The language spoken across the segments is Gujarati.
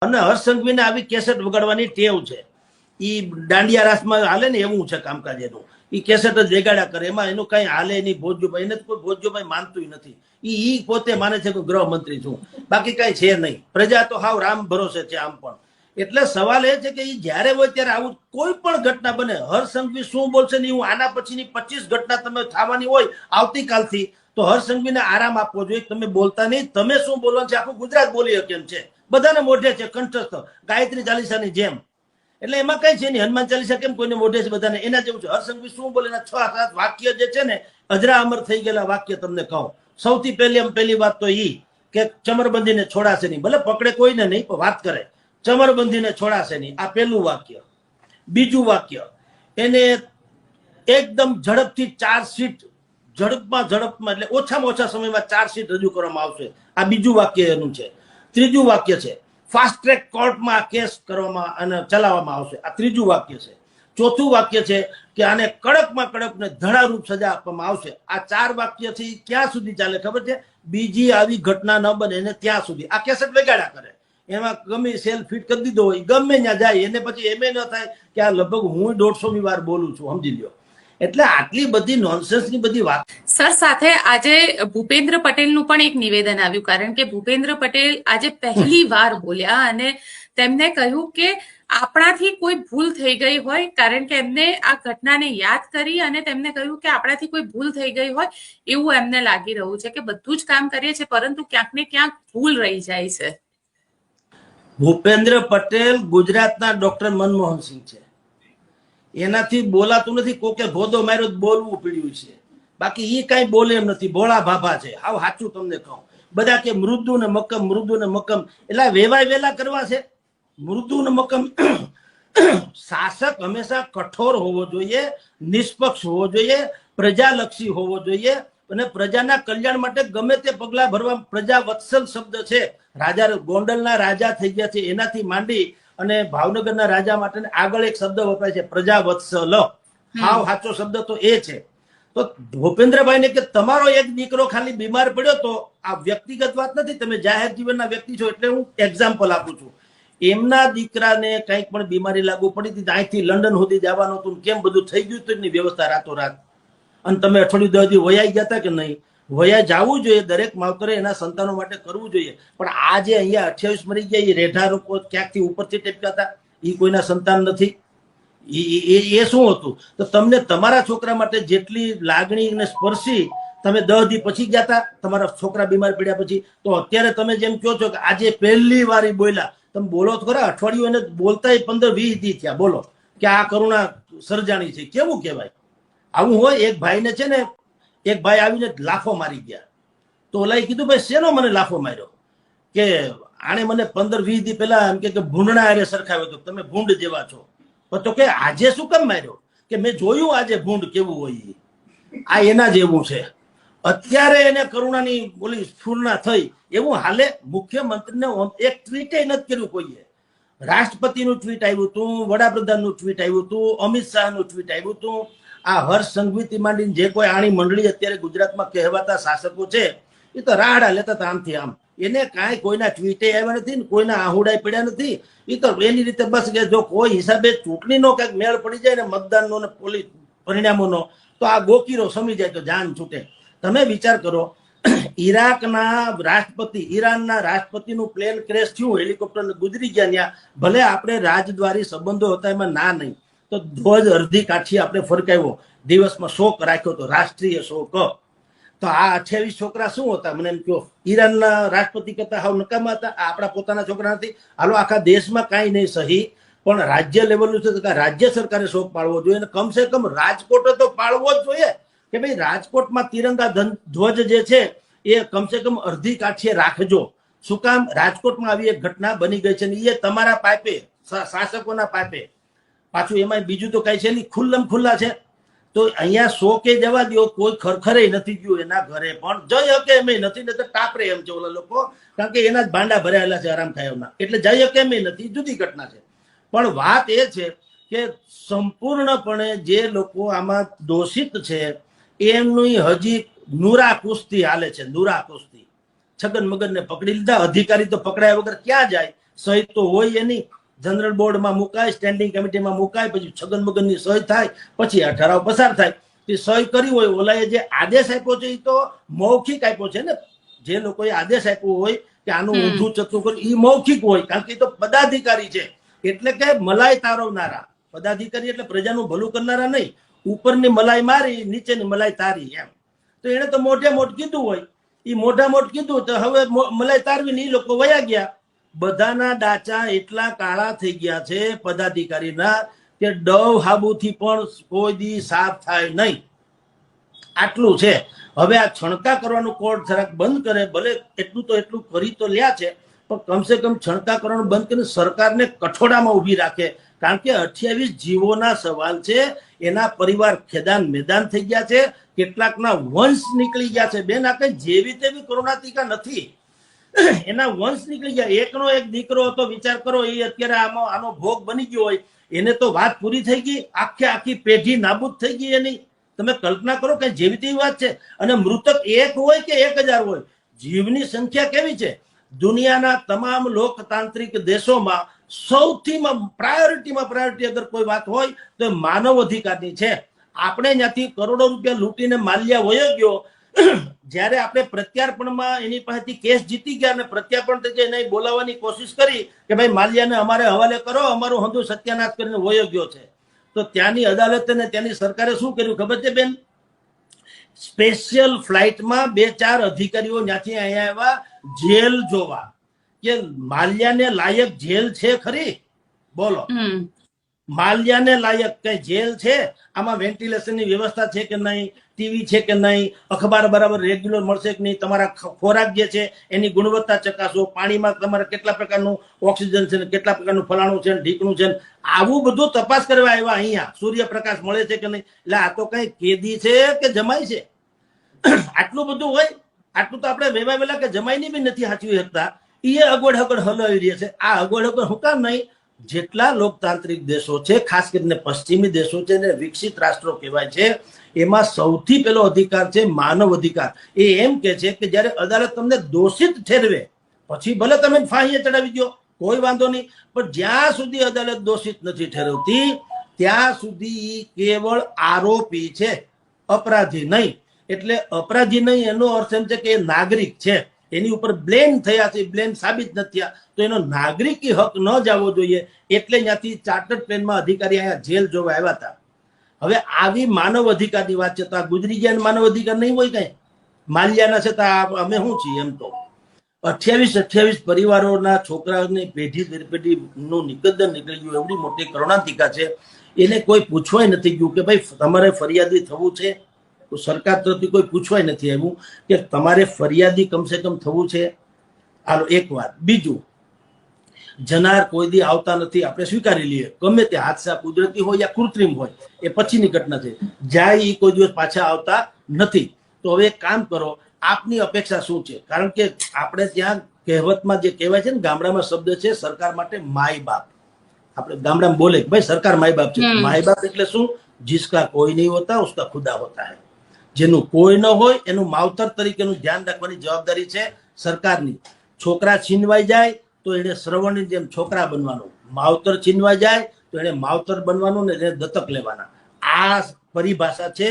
અને હર્ષ સંઘવીને આવી કેસેટ વગાડવાની ટેવ છે. ઈ દાંડિયા રાસમાં હાલે ને એવું છે કામકાજ એનું. ઈ કેસેટ જ વેગાડ્યા કરે, એમાં એનું કઈ હાલે નહીં. ભોજુભાઈ એને કોઈ ભોજુભાઈ માનતું નથી. ઈ પોતે માને છે કે ગૃહમંત્રી છું, બાકી કઈ છે નહીં. પ્રજા તો હાવ રામ ભરોસે છે આમ પણ. એટલે સવાલ એ છે કે ઈ જયારે હોય ત્યારે આવું કોઈ પણ ઘટના બને, હર્ષ સંઘવી શું બોલશે ને હું આના પછીની 25 ઘટના તમે થવાની હોય આવતીકાલથી, તો હર્ષ સંઘવીને આરામ આપવો જોઈએ. તમે બોલતા નહીં, તમે શું બોલવાનું છે આખું ગુજરાત બોલી કેમ છે, બધાને મોઢે છે કંઠસ્થ, ગાયત્રી ચાલીસાની જેમ. એટલે એમાં કઈ છે નહીં. હનુમાન ચાલીસા કેમ કોઈને મોઢે છે બધાને, એના જેવું છે. હર્ષ સંઘવી શું બોલે, 6-7 વાક્ય જે છે ને અજરા અમર થઈ ગયેલા વાક્ય તમને કહું. સૌથી પહેલી વાત તો ઈ કે ચમરબંધીને છોડાશે નહીં. ભલે પકડે કોઈને નહીં, પણ વાત કરે ચમરબંધીને છોડાશે નહીં, આ પહેલું વાક્ય. બીજું વાક્ય, એને એકદમ ઝડપથી ચાર્જશીટ, ઝડપમાં એટલે ઓછામાં ઓછા સમયમાં ચાર્જશીટ રજૂ કરવામાં આવશે, આ બીજું વાક્ય એનું છે. ત્રીજું વાક્ય છે, ફાસ્ટ ટ્રેક કોર્ટમાં કેસ કરવામાં અને ચલાવવામાં આવશે, આ ત્રીજું વાક્ય છે. ચોથું વાક્ય છે કે આને કડકમાં કડક ને ધડારૂપ સજા આપવામાં આવશે. આ 4 વાક્યથી ક્યાં સુધી ચાલે ખબર છે? બીજી આવી ઘટના ન બને એને ત્યાં સુધી. આ કેસેટ વેગાડ્યા કરે, એમાં ગમે સેલ ફિટ કરી દીધો હોય, ગમે ત્યાં જાય, એને પછી એમ ન થાય કે આ લગભગ હું 150મી વાર બોલું છું, સમજી લ્યો. એટલે આટલી બધી નોનસેન્સની બધી વાત. સર, સાથે આજે ભૂપેન્દ્ર પટેલનું પણ એક નિવેદન આવ્યું, કારણ કે ભૂપેન્દ્ર પટેલ આજે પહેલી વાર બોલ્યા અને તેમને કહ્યું કે આપણાથી કોઈ ભૂલ થઈ ગઈ હોય, કારણ કે એમને આ ઘટનાને યાદ કરી અને તેમને કહ્યું કે આપણાથી કોઈ ભૂલ થઈ ગઈ હોય એવું એમને લાગી રહ્યું છે કે બધું જ કામ કરીએ છીએ પરંતુ ક્યાંક ને ક્યાંક ભૂલ રહી જાય છે. ભૂપેન્દ્ર પટેલ ગુજરાતના ડોક્ટર મનમોહન સિંહ છે. એનાથી બોલાતું નથી. કોકે ભોદો માર્યો બોલવું પડ્યું છે, બાકી ઈ કઈ બોલે એમ નથી. ભોળા ભાભા છે, હાવ સાચું તમને કહું. બધા કે મૃદુ ને મક્કમ, મૃદુ ને મક્કમ, એટલે વેવાય વેલા કરવા છે. મૃદુ ને મક્કમ. શાસક હંમેશા કઠોર હોવો જોઈએ, નિષ્પક્ષ હોવો જોઈએ, પ્રજાલક્ષી હોવો જોઈએ અને પ્રજાના કલ્યાણ માટે ગમે તે પગલા ભરવા. પ્રજા વત્સલ શબ્દ છે. રાજા ગોંડલના રાજા થઈ ગયા છે, એનાથી માંડી અને ભાવનગરના રાજા માટે આગળ એક શબ્દ વપરાય છે, પ્રજા વત્સલ. હાવ સાચો શબ્દ તો એ છે. તો ભૂપેન્દ્રભાઈ ને કે તમારો એક દીકરો ખાલી બીમાર પડ્યો, તો આ વ્યક્તિગત વાત નથી, તમે જાહેર જીવનના વ્યક્તિ છો એટલે હું એક્ઝામ્પલ આપું છું. એમના દીકરાને કંઈક પણ બીમારી લાગુ પડી હતી, અહીંથી લંડન સુધી જવાનું હતું, કેમ બધું થઈ ગયું હતું એની વ્યવસ્થા રાતોરાત. અને તમે અઠવાડિયું 10 દી વયાઈ ગયા હતા કે નહીં? વયા જવું જોઈએ. દરેક માવતરે એના સંતાનો માટે કરવું જોઈએ. પણ આ જે અહીંયા 28 મરી ગયા, એ રેઢા લોકો ક્યાંકથી ઉપરથી ટેપક્યા હતા, એ કોઈના સંતાન નથી. એ શું હતું? તો તમને તમારા છોકરા માટે જેટલી લાગણી ને સ્પર્શી તમે 10 દી પછી ગયા હતા તમારા છોકરા બીમાર પડ્યા પછી, તો અત્યારે તમે જેમ કહો છો કે આજે પહેલી વાર બોલ્યા, તમે બોલો તો ખરા. અઠવાડિયું એને બોલતા 15-20 દી થયા, બોલો કે આ કરુણા સર્જાણી છે. કેવું કહેવાય? આવું હોય. એક ભાઈને છે ને, એક ભાઈ આવીને લાફો મારી ગયા, તો ઓલાએ કીધું ભાઈ શેનો મને લાફો માર્યો? કે આણે મને 15-20 દી પહેલા એમ કે ભૂંડના હારે સરખાવ્યો તો, તમે ભૂંડ જેવા છો. તો કે આજે શું કેમ માર્યો? કે મેં જોયું આજે ભૂંડ કેવું હોય. આ એના જેવું છે. અત્યારે એને કરુણાની બોલી સ્ફૂર્ણા થઈ એવું હાલે. મુખ્યમંત્રીને એક ટ્વીટ નથી કર્યું કોઈએ. રાષ્ટ્રપતિનું ટ્વીટ આવ્યું હતું, વડાપ્રધાનનું ટ્વીટ આવ્યું હતું, અમિત શાહનું ટ્વીટ આવ્યું હતું. આ હર્ષ સંઘવીથી માંડીને જે કોઈ આણી મંડળી અત્યારે ગુજરાતમાં કહેવાતા શાસકો છે, એ તો રાહડા લેતા હતા આમથી આમ. એને કાંઈ કોઈના ટ્વીટે આવ્યા નથી ને કોઈના આહુડાય પડ્યા નથી. એ તો એની રીતે બસ કે જો કોઈ હિસાબે ચૂંટણીનો કંઈક મેળ પડી જાય ને મતદાનનો ને પોલીસ પરિણામોનો, તો આ ગોકીરો સમી જાય તો જાન છૂટે. તમે વિચાર કરો, ઈરાકના રાષ્ટ્રપતિ, ઈરાનના રાષ્ટ્રપતિનું પ્લેન ક્રેશ થયું, હેલિકોપ્ટર ગુજરી ગયા ત્યાં. ભલે આપણે રાજદ્વારી સંબંધો હતા એમાં ના નહીં, તો ધ્વજ અડધી કાઠી આપણે ફરકાવ્યો, દિવસમાં શોક રાખ્યો તો, રાષ્ટ્રીય શોક. તો આ 28 છોકરા શું હતા મને એમ કહો? ઈરાનના રાષ્ટ્રપતિ કરતા હાવ નકામા હતા? આપણા પોતાના છોકરા નથી? હાલો આખા દેશમાં કાંઈ નહીં સહી, પણ રાજ્ય લેવલનું છે, રાજ્ય સરકારે શોક પાડવો જોઈએ. કમસે કમ રાજકોટે તો પાડવો જ જોઈએ કે ભાઈ રાજકોટમાં તિરંગા ધ્વજ જે છે એ કમસે કમ અડધી કાઠીએ રાખજો. શું કામ? રાજકોટમાં આવી એક ઘટના બની ગઈ છે ને એ તમારા પાઇપે, શાસકોના પાઇપે. પાછું એમાં બીજું તો કઈ છે નહીં, ખુલ્લમ ખુલ્લા છે. તો અહીંયા શોકે જવા દો, કોઈ ખરખરે નથી ગયું એના ઘરે, પણ જઈ શકે એમ નથી, ને તો ટાપરે એમ છે ઓલા લોકો, કારણ કે એના જ ભાંડા ભરાયેલા છે આરામ ખાયના, એટલે જઈ શકે એમ નથી. જુદી ઘટના છે. પણ વાત એ છે કે સંપૂર્ણપણે જે લોકો આમાં દોષિત છે એમની હજી નુરા કુસ્તી હાલે છે. નુરા કુસ્તી. છગન મગનને પકડી લીધા, અધિકારી તો પકડાયા વગર ક્યાં જાય? સહી તો હોય એની જનરલ બોર્ડમાં મુકાય, સ્ટેન્ડિંગ કમિટીમાં મુકાય, પછી છગન મગનની સહી થાય, પછી આ ઠરાવ પસાર થાય. એ સહી કરી હોય, ઓલાએ જે આદેશ આપ્યો છે એ તો મૌખિક આપ્યો છે ને. જે લોકોએ આદેશ આપ્યો હોય કે આનું ઊંધું ચતું કર્યું, એ મૌખિક હોય, કારણ કે એ તો પદાધિકારી છે. એટલે કે મલાઈ તારવનારા પદાધિકારી, એટલે પ્રજાનું ભલું કરનારા નહીં. ઉપરની મલાઈ મારી, નીચેની મલાઈ તારી, એમ. તો એને તો મોઢે મોઢ કીધું હોય, એ મોઢા મોઢ કીધું તો હવે મલાઈ તારવીને એ લોકો વયા ગયા. બધાના ડાચા એટલા કાળા થઈ ગયા છે પદાધિકારીના કે ડવ હાબુથી પણ કોઈ દી સાફ થાય નહીં, આટલું છે. હવે આ છણકા કરવાનું કોર્ટ જરાક બંધ કરે, ભલે એટલું તો એટલું કરી તો લ્યા છે, પણ કમસે કમ છણકા કરવાનું બંધ કરીને સરકારને કઠોડામાં ઊભી રાખે. કારણ કે 28 જીવોના સવાલ છે, એના પરિવાર ખેદાન મેદાન થઈ ગયા છે, કેટલાકના વંશ નીકળી ગયા છે. બેન, આ કઈ જેવી તેવી કોરોના ટીકા નથી, એના વંશ નીકળી ગયા. એકનો એક દીકરો હતો, વિચાર કરો, એ અત્યારે આનો ભોગ બની ગયો હોય, એને તો વાત પૂરી થઈ ગઈ, આખી પેઢી નાબૂદ થઈ ગઈ એની. તમે કલ્પના કરો કે જેવી તેવી વાત છે. અને મૃતક એક હોય કે 1000 હોય, જીવની સંખ્યા કેવી છે. દુનિયાના તમામ લોકતાંત્રિક દેશોમાં સૌથી પ્રાયોરિટી અગર કોઈ વાત હોય તો માનવ અધિકારની છે. આપણે ત્યાંથી કરોડો રૂપિયા લૂંટીને માલ્યા વયો ગયો, જયારે આપણે પ્રત્યાર્પણમાં એની પાસેથી કેસ જીતી ગયા અને પ્રત્યાર્પણ થઈ જાય એને બોલાવવાની કોશિશ કરી કે ભાઈ માલ્યાને અમારે હવાલે કરો, અમારું હંધું સત્યાનાશ કરીને વયો ગયો છે. તો ત્યાંની અદાલતે ને ત્યાંની સરકારે શું કર્યું ખબર છે બેન? સ્પેશિયલ ફ્લાઇટમાં 2-4 અધિકારીઓ ત્યાંથી અહીંયા આવ્યા જેલ જોવા કે માલ્યાને લાયક જેલ છે ખરી? બોલો, માલ્યાને લાયક કઈ જેલ છે? આમાં વેન્ટિલેશનની વ્યવસ્થા છે કે નહીં, ટીવી છે કે નહીં, અખબાર બરાબર રેગ્યુલર મળશે કે નહીં, તમારા ખોરાક જે છે એની ગુણવત્તા ચકાસો, પાણીમાં તમારે કેટલા પ્રકારનું ઓક્સિજન છે, કેટલા પ્રકારનું ફલાણું છે, ઢીકણું છે, આવું બધું તપાસ કરવા આવ્યા. અહીંયા સૂર્યપ્રકાશ મળે છે કે નહીં. એટલે આ તો કઈ કેદી છે કે જમાઈ છે? આટલું બધું હોય, આટલું તો આપણે વેવા વેલા કે જમાઈની બી નથી સાચવી શકતા. એ અગવડ હલાવી રહ્યા છે. આ અગવડ હું કામ નહીં? જેટલા લોકતાંત્રિક દેશો છે, ખાસ કરીને પશ્ચિમી દેશો છે ને વિકસિત રાષ્ટ્રો કહેવાય છે, એમાં સૌથી પહેલો અધિકાર છે માનવ અધિકાર. એ એમ કે છે કે જયારે અદાલત તમને દોષિત ઠેરવે, પછી ભલે તમે ફાંસીએ ચડાવી દો, કોઈ વાંધો નહીં, પણ જ્યાં સુધી અદાલત દોષિત નથી ઠેરવતી ત્યાં સુધી કેવળ આરોપી છે, અપરાધી નહીં. એટલે અપરાધી નહીં એનો અર્થ એમ છે કે એ નાગરિક છે, એની ઉપર બ્લેમ થયા છે, બ્લેમ સાબિત નથી થયા, તો એનો નાગરિકી હક ન જવો જોઈએ. એટલે ત્યાંથી ચાર્ટર્ડ પ્લેનમાં અધિકારી અહીંયા જેલ જોવા આવ્યા હતા. હવે આવી માનવ અધિકારની વાત છે, તો આ ગુજરી ગયા માનવ અધિકાર નહીં હોય કઈ? માલ્યાના છે તો અમે શું છીએ? એમ તો 28 પરિવારોના છોકરાઓની પેઢી દર પેઢીનું નિકદ્દન નીકળી ગયું. એવડી મોટી કરુણાંતિકા છે, એને કોઈ પૂછવાય નથી ગયું કે ભાઈ તમારે ફરિયાદી થવું છે? સરકાર તરફથી કોઈ પૂછવાય નથી આવ્યું કે તમારે ફરિયાદી કમસે કમ થવું છે. હાલો, એક વાત. બીજું, જનાર કોઈ દી આવતા નથી, આપણે સ્વીકારી લઈએ, ગમે તે હાદસા કુદરતી હોય યા કૃત્રિમ હોય, એ પછીની ઘટના છે. જાય એ કોઈ દિવસ પાછા આવતા નથી. તો હવે એક કામ કરો, આપની અપેક્ષા શું છે? કારણ કે આપણે ત્યાં કહેવતમાં જે કહેવાય છે ને, ગામડામાં શબ્દ છે સરકાર માટે માય બાપ. આપણે ગામડામાં બોલે ભાઈ સરકાર માય બાપ છે. માય બાપ એટલે શું? जिसका कोई नहीं होता उसका खुदा होता है. જેનું કોઈ ન હોય એનું માવતર તરીકેનું ધ્યાન રાખવાની જવાબદારી છે સરકારની. છોકરા છીનવાઈ જાય તો એને શ્રવણની જેમ છોકરા બનવાનું, માવતર છીનવાઈ જાય તો એને માવતર બનવાનું ને એને દત્તક લેવાના. આ પરિભાષા છે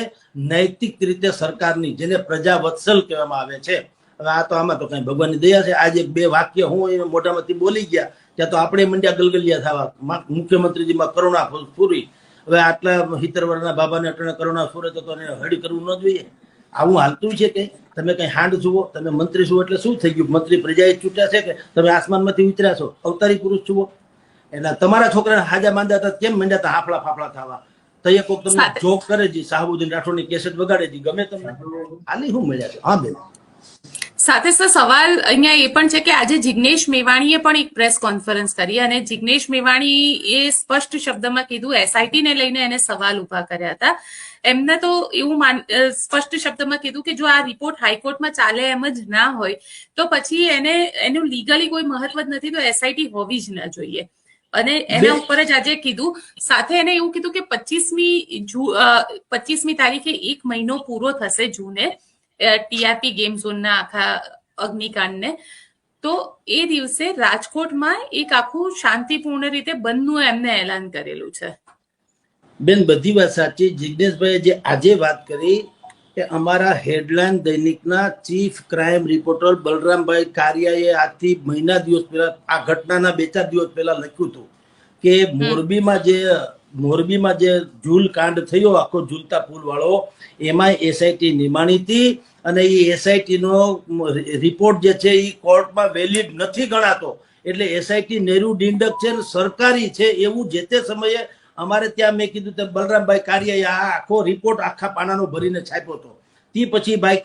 નૈતિક રીતે સરકારની, જેને પ્રજા વત્સલ કહેવામાં આવે છે. હવે આ તો આમાં તો કઈ ભગવાનની દયા છે. આજે 2 વાક્ય હું મોઢામાંથી બોલી ગયા ત્યાં તો આપણે મંડ્યા ગલગલિયા થવા. મુખ્યમંત્રીજીમાં કરુણા પૂરી. હવે આટલા 70 વર્ષના બાબાને અટણે કરુણા ફૂરે તો એને હળી કરવું ન જોઈએ. આવું હાલતું છે કે તમે કઈ હાંડ જુઓ, તમે મંત્રી છો એટલે શું થઈ ગયું? મંત્રી પ્રજાએ ચૂંટ્યા છે કે તમે આસમાનમાંથી ઉતર્યા છો? અવતારી પુરુષ જુઓ. એટલે તમારા છોકરાને હાજા માંદા હતા કેમ મંડ્યા હતા હાફળા ફાફળા થવા? તૈયે કોક તમને જોક કરે જી, શાહબુદ્દીન રાઠોડની કેસેટ વગાડે જી, ગમે તમને હાલી શું મળ્યા છે? હા બેન, સાથે સવાલ અહીંયા એ પણ છે કે આજે જિગ્નેશ મેવાણીએ પણ એક પ્રેસ કોન્ફરન્સ કરી અને જિગ્નેશ મેવાણીએ સ્પષ્ટ શબ્દમાં કીધું, એસઆઈટી ને લઈને એને સવાલ ઉભા કર્યા હતા. એમને તો એવું સ્પષ્ટ શબ્દમાં કીધું કે જો આ રિપોર્ટ હાઈકોર્ટમાં ચાલે એમ જ ના હોય તો પછી એનું લીગલી કોઈ મહત્વ જ નથી, તો એસઆઈટી હોવી જ ના જોઈએ. અને એના ઉપર જ આજે કીધું. સાથે એને એવું કીધું કે 25મી તારીખે 1 મહિનો પૂરો થશે જૂને ટીઆરપી ગેમ ઝોનના આખા અગ્નિકાંડને. તો એ દિવસે રાજકોટમાં એક આખું શાંતિપૂર્ણ રીતે બંધનું એમને એલાન કરેલું છે. બેન, બધી વાત સાચી. જિજ્ઞેશભાઈએ જે આજે વાત કરી કે અમારા હેડલાઇન દૈનિકના ચીફ ક્રાઇમ રિપોર્ટર બલરામભાઈ કારિયાએ આજથી મહિના દિવસ પહેલા આ ઘટનાના 2-4 દિવસ પહેલા લખ્યું હતું કે મોરબીમાં જે ઝૂલ કાંડ થયો, આખો ઝૂલતા પુલ વાળો, એમાં એસઆઈટી નિમાણી હતી અને એ એસઆઈટી નો રિપોર્ટ જે છે એ કોર્ટમાં વેલિડ નથી ગણાતો. એટલે એસઆઈટી નેहरू ડિંડક છે, સરકારી છે એવું જે તે સમયે અમારે ત્યાં મેં કીધું તેમ બલરામભાઈ કારિયાએ આ આખો રિપોર્ટ આખા પાનાનો ભરીને છાપ્યો હતો. તે પછી ભાઈ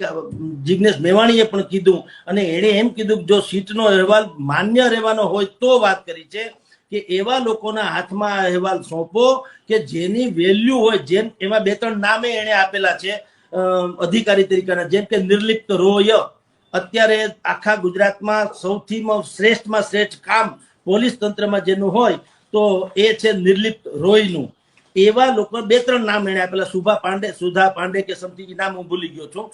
જિજ્ઞેશ મેવાણીએ પણ કીધું અને એણે એમ કીધું કે જો સીટનો અહેવાલ માન્ય રહેવાનો હોય તો વાત કરી છે કે એવા લોકોના હાથમાં અહેવાલ સોંપો કે જેની વેલ્યુ હોય. જેમ એમાં 2-3 નામે એણે આપેલા છે અધિકારી તરીકેના, જેમ કે નિર્લિપ્ત રોય. અત્યારે આખા ગુજરાતમાં સૌથી શ્રેષ્ઠમાં શ્રેષ્ઠ કામ પોલીસ તંત્રમાં જેનું હોય તો એ છે નિર્લિપ્ત રોયનું. એવા લોકો 2-3 નામ એને આપેલા, સુધા પાંડે કે સમથિંગ નામ હું ભૂલી ગયો છું.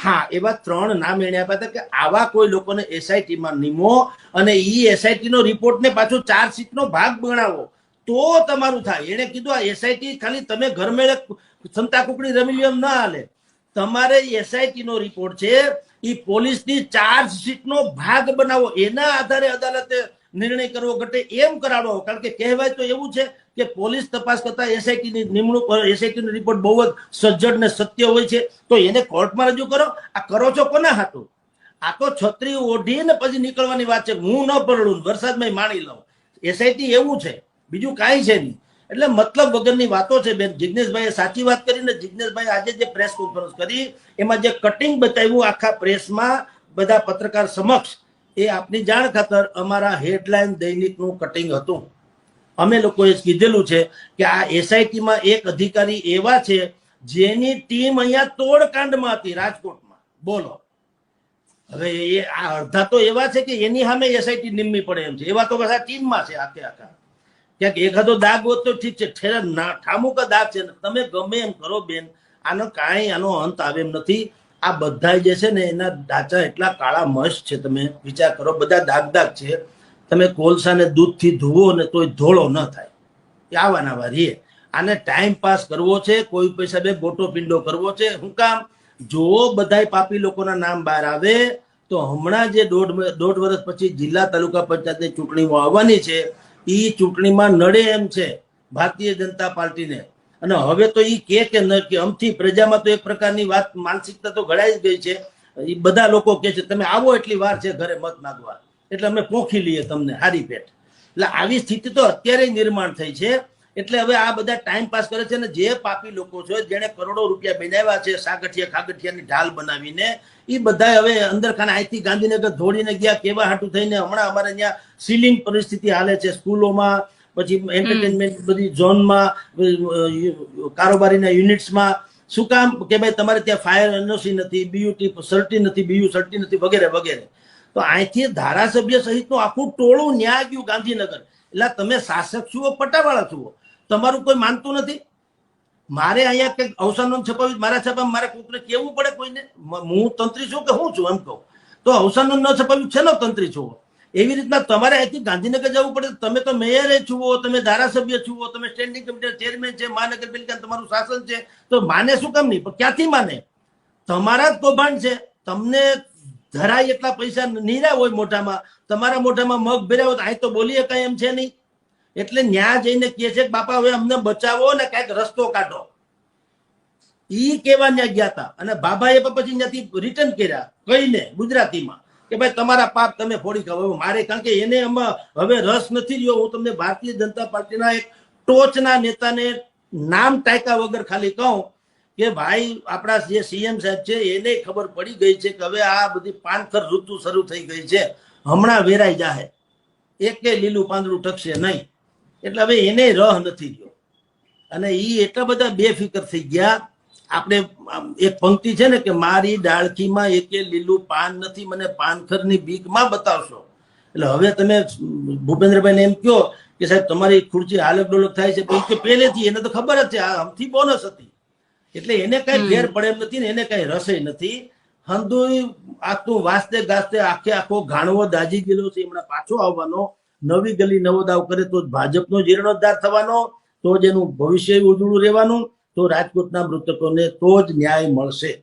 હા, એવા 3 નામ એને આપ્યા હતા કે આવા કોઈ લોકોને એસઆઈટી માં નિમો અને ઈ એસઆઈટી નો રિપોર્ટ ને પાછો ચાર્જશીટ નો ભાગ બનાવો તો તમારું થાય. એને કીધું આ એસઆઈટી ખાલી તમે ઘરમેળે સંતા કુકડી રમી લ્યો એમ ના હાલે. તમારે એસઆઈટી નો રિપોર્ટ છે એ પોલીસની ચાર્જશીટ નો ભાગ બનાવો, એના આધારે અદાલતે નિર્ણય કરવો ઘટે એમ કરાવો. કારણ કે કહેવાય તો એવું છે કે પોલીસ તપાસ કરતા એસઆઈટી ની નિમણૂક, એસઆઈટી નો રિપોર્ટ બહુ જ સજ્જડ ને સત્ય હોય છે, તો એને કોર્ટમાં રજૂ કરો. આ કરો છો કોના હાટું? આ તો છત્રી ઓઢીને પછી નીકળવાની વાત છે. હું ન પરડું, વરસાદમાં માણી લઉં. એસઆઈટી એવું છે, બીજું કાંઈ છે નહીં. એટલે મતલબ વગરની વાતો છે બેન. જિજ્ઞેશભાઈએ સાચી વાત કરીને જિજ્ઞેશભાઈ આજે જે પ્રેસ કોન્ફરન્સ કરી એમાં જે કટિંગ બતાવ્યું આખા પ્રેસમાં બધા પત્રકાર સમક્ષ, એ આપની જાણ ખાતર અમારા હેડલાઇન દૈનિકનું કટિંગ હતું. અમે લોકોએ કીધેલું છે કે આ એસઆઈટીમાં એક અધિકારી એવા છે જેની ટીમ અહીંયા તોડકાંડમાં હતી રાજકોટમાં. બોલો, હવે એ આ અડધા તો એવા છે કે એની સામે એસઆઈટી નિમવી પડે એમ છે. એવા તો બધા ટીમમાં છે આખે આખા. ક્યાંક એકાદો દાગ હોત તો ઠીક છે, ઠામુકા દાગ છે. તમે ગમે એમ કરો બેન, આનો અંત આવે એમ નથી. આ બધા જે છે ને એના ડાચા એટલા કાળા મસ્ત છે, તમે વિચાર કરો. બધા દાગ છે. તમે કોલસાને દૂધથી ધુવો ને તોય ધોળો ન થાય. એ આવાના વારી આને ટાઈમ પાસ કરવો છે, કોઈ પૈસા બે ગોટો પિંડો કરવો છે. શું કામ? જો બધાય પાપી લોકોના નામ બહાર આવે તો હમણાં જે દોઢ વર્ષ પછી જિલ્લા તાલુકા પંચાયતની ચૂંટણીઓ આવવાની છે, એ ચૂંટણીમાં નડે એમ છે ભારતીય જનતા પાર્ટીને. અને હવે તો એ કે ન કે અમથી પ્રજામાં તો એક પ્રકારની વાત, માનસિકતા તો ઘડાઈ જ ગઈ છે. એ બધા લોકો કે છે તમે આવો એટલી વાર છે ઘરે મત માંગવા, એટલે અમે પોખી લઈએ તમને હારી પેટ. એટલે આવી સ્થિતિ તો અત્યારે નિર્માણ થઈ છે. એટલે હવે આ બધા ટાઈમ પાસ કરે છે. અને જે પાપી લોકો છે, જેને કરોડો રૂપિયા બનાવ્યા છે સાગઠિયા ખાગઠિયાની ઢાલ બનાવીને, એ બધા હવે અંદર ખાને અહીંથી ગાંધીનગર દોડીને ગયા કેવા હાટું થઈને. હમણાં અમારે ત્યાં સીલિંગ પરિસ્થિતિ હાલે છે સ્કૂલોમાં, પછી એન્ટરટેનમેન્ટ બધી ઝોનમાં, કારોબારીના યુનિટ્સમાં. શું કામ? કે ભાઈ તમારે ત્યાં ફાયર એનઓસી નથી, બીયુટી સર્ટી નથી, બીયુ સર્ટી નથી, વગેરે વગેરે. તો અહીંથી ધારાસભ્ય સહિતનું આખું ટોળું ન્યા ગયું ગાંધીનગર. એટલે તમે શાસક છો, પટ્ટાવાળા છો, તમારું કોઈ માનતું નથી. મારે અહીંયા કંઈક અવસાનનો છપાવ્યું, મારા છાપા મારે કોઈને કેવું પડે કોઈને? હું તંત્રી છું કે હું છું એમ કહું તો અવસાનનું ન છપાવ્યું છે ને તંત્રી છો. એવી રીતના તમારે અહીંથી ગાંધીનગર જવું પડે. તમે તો મેયરે છુઓ, તમે ધારાસભ્ય છુઓ, તમે સ્ટેન્ડિંગ કમિટી ચેરમેન છે, મહાનગરપાલિકા તમારું શાસન છે, તો માને શું કામ નહીં? પણ ક્યાંથી માને? તમારા જ કૌભાંડ છે. તમને ધરાય એટલા પૈસા નીરા હોય મોઢામાં, તમારા મોઢામાં મગ ભર્યા હોય તો અહીં તો બોલીએ કઈ એમ છે નહીં. એટલે ન્યા જઈને કહે છે કે બાપા હવે અમને બચાવો ને કઈક રસ્તો કાઢો. ઈ કેવા ન્યા ગયા હતા અને બાબાએ પછી ત્યાંથી રિટર્ન કર્યા કહીને ગુજરાતીમાં કે ભાઈ તમારા પાપ તમે ફોડી ખાવ. મારે કારણ કે એને હવે રસ નથી રહ્યો. હું તમને ભારતીય જનતા પાર્ટીના એક ટોચના નેતાને નામ ટાંક્યા વગર ખાલી કહું કે ભાઈ આપણા જે સીએમ સાહેબ છે એને ખબર પડી ગઈ છે કે હવે આ બધી પાનખર ઋતુ શરૂ થઈ ગઈ છે, હમણાં વેરાઈ જાહે, એકે લીલું પાંદડું ટકશે નહીં. એટલે હવે એને રહ નથી રહ્યો. અને એ એટલા બધા બેફિકર થઈ ગયા. આપણે એક પંક્તિ છે ને કે મારી ડાળખીમાં એકે લીલું પાન નથી, મને પાનખરની બીકમાં બતાવશો. એટલે હવે તમે ભૂપેન્દ્રભાઈને એમ કહો કે સાહેબ તમારી ખુરશી હાલક ડોલક થાય છે, કે પહેલેથી એને તો ખબર જ છે, આમથી બોનસ હતી. એટલે એને કઈ ફેર પડે એમ નથી ને એને કઈ રસે નથી. હંધુય આખું વાસ્તે ગાસ્તે આખો ઘાણવો દાજી ગયેલો છે, હમણાં પાછો આવવાનો. નવી ગલી નવો દાવ કરે તો જ ભાજપનો જીર્ણોદ્ધાર થવાનો, તો જ એનું ભવિષ્ય ઉજળું રહેવાનું, તો રાજકોટના મૃતકોને તો જ ન્યાય મળશે.